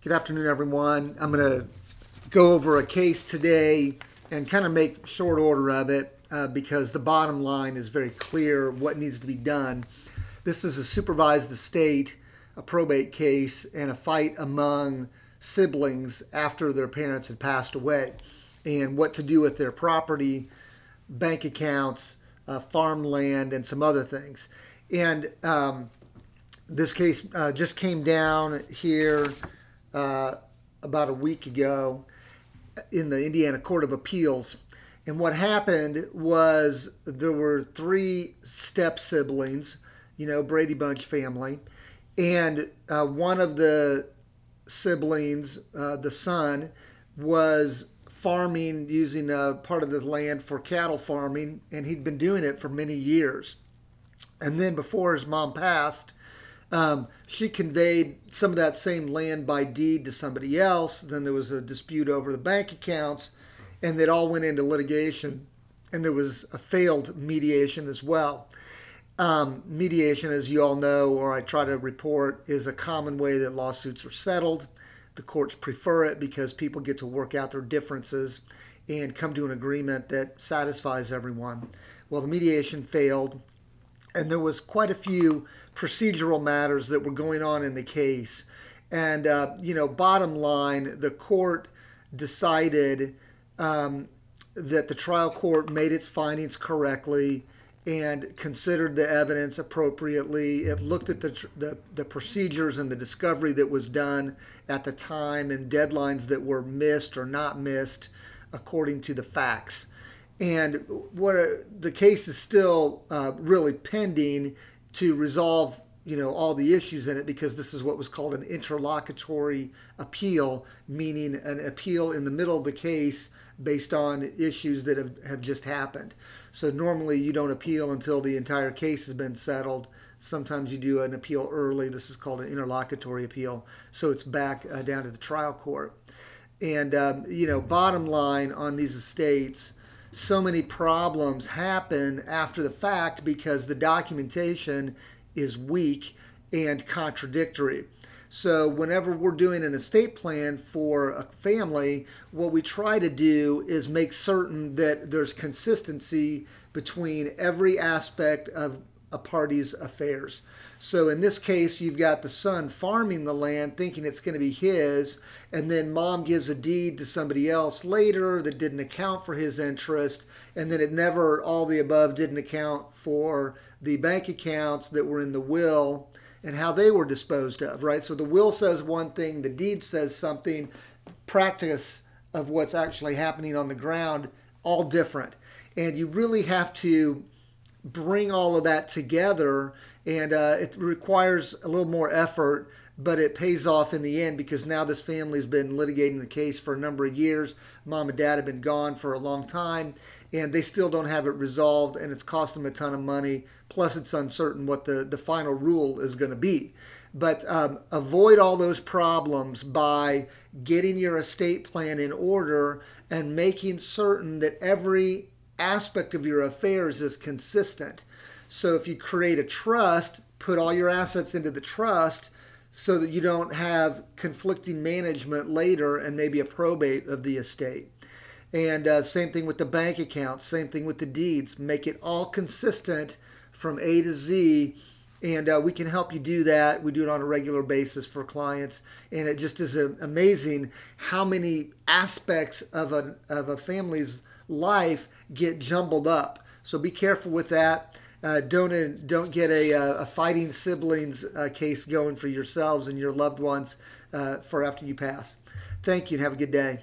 Good afternoon, everyone. I'm going to go over a case today and kind of make short order of it because the bottom line is very clear what needs to be done. This is a supervised estate, a probate case, and a fight among siblings after their parents had passed away, and what to do with their property, bank accounts, farmland, and some other things. And this case just came down here about a week ago in the Indiana Court of Appeals. And what happened was there were three step siblings, Brady Bunch family. And one of the siblings, the son, was farming using a part of the land for cattle farming, and he'd been doing it for many years. And then before his mom passed, she conveyed some of that same land by deed to somebody else. Then there was a dispute over the bank accounts, and it all went into litigation. And there was a failed mediation as well. Mediation, as you all know, or I try to report, is a common way that lawsuits are settled. The courts prefer it because people get to work out their differences and come to an agreement that satisfies everyone. Well, the mediation failed, and there was quite a few procedural matters that were going on in the case. And, bottom line, the court decided that the trial court made its findings correctly and considered the evidence appropriately. It looked at the procedures and the discovery that was done at the time and deadlines that were missed or not missed according to the facts. And the case is still really pending to resolve, all the issues in it, because this is what was called an interlocutory appeal, meaning an appeal in the middle of the case based on issues that have just happened. So normally you don't appeal until the entire case has been settled. Sometimes you do an appeal early. This is called an interlocutory appeal. So it's back down to the trial court. And, bottom line on these estates, so many problems happen after the fact because the documentation is weak and contradictory. So whenever we're doing an estate plan for a family, what we try to do is make certain that there's consistency between every aspect of a party's affairs. So in this case, you've got the son farming the land thinking it's going to be his, and then mom gives a deed to somebody else later that didn't account for his interest, and then it never, all the above, didn't account for the bank accounts that were in the will and how they were disposed of, right? So the will says one thing, the deed says something, practice of what's actually happening on the ground, all different. And you really have to bring all of that together, and it requires a little more effort, but it pays off in the end because now this family's been litigating the case for a number of years. Mom and dad have been gone for a long time, and they still don't have it resolved, and it's cost them a ton of money. Plus, it's uncertain what the final rule is going to be. But avoid all those problems by getting your estate plan in order and making certain that every aspect of your affairs is consistent. So if you create a trust, put all your assets into the trust so that you don't have conflicting management later and maybe a probate of the estate. And same thing with the bank accounts, same thing with the deeds. Make it all consistent from A to Z, and we can help you do that. We do it on a regular basis for clients, and it just is amazing how many aspects of a family's life get jumbled up. So be careful with that. Don't get a fighting siblings case going for yourselves and your loved ones for after you pass. Thank you and have a good day.